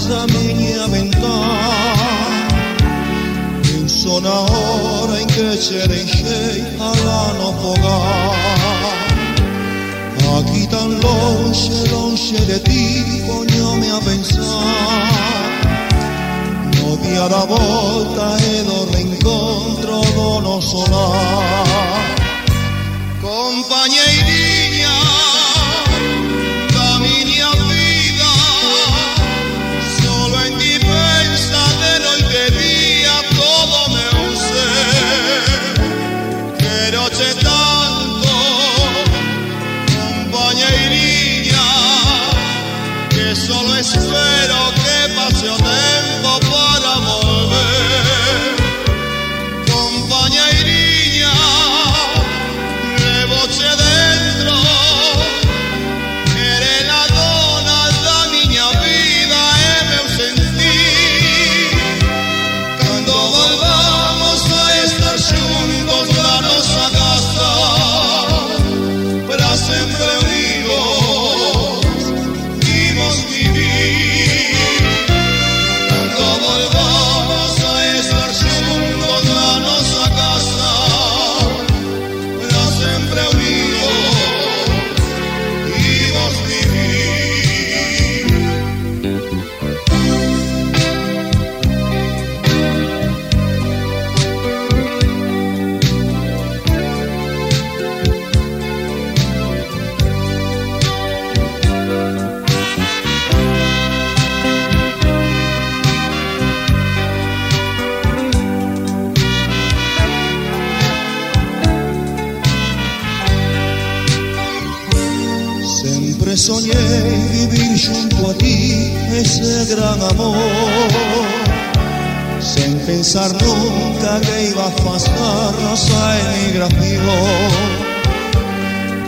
da minha ventana. Sono ora in che ci riesce alla non fogare. Aquí tan longe, longe de ti, vogliomi a pensare. No dia da volta e do rincontro dono solar. Compañeirinha da minha vida, solo en ti pensa de noite e día todo meu ser. Quero-te tanto, compañeirinha, que solo espero que pase o tempo para volver. Compañeirinha, levo-te dentro, eres a dona da minha vida e meu sentir. Cando volvamos a estar juntos na nossa casa, para sempre unidos, vimos vivir. Cando volvamos a estar juntos na nossa casa, para sempre unidos, vimos vivir. Sempre soñei vivir junto a ti ese gran amor, sem pensar nunca que iba a afastar nossa emigración.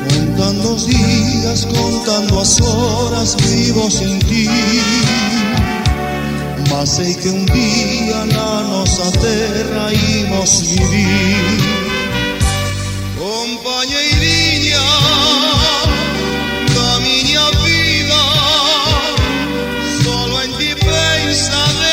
Contando os días, contando as horas, vivo sin ti. Mas sei que un día na nossa terra imos vivir. Compañeirinha da minha vida, solo en ti pensa de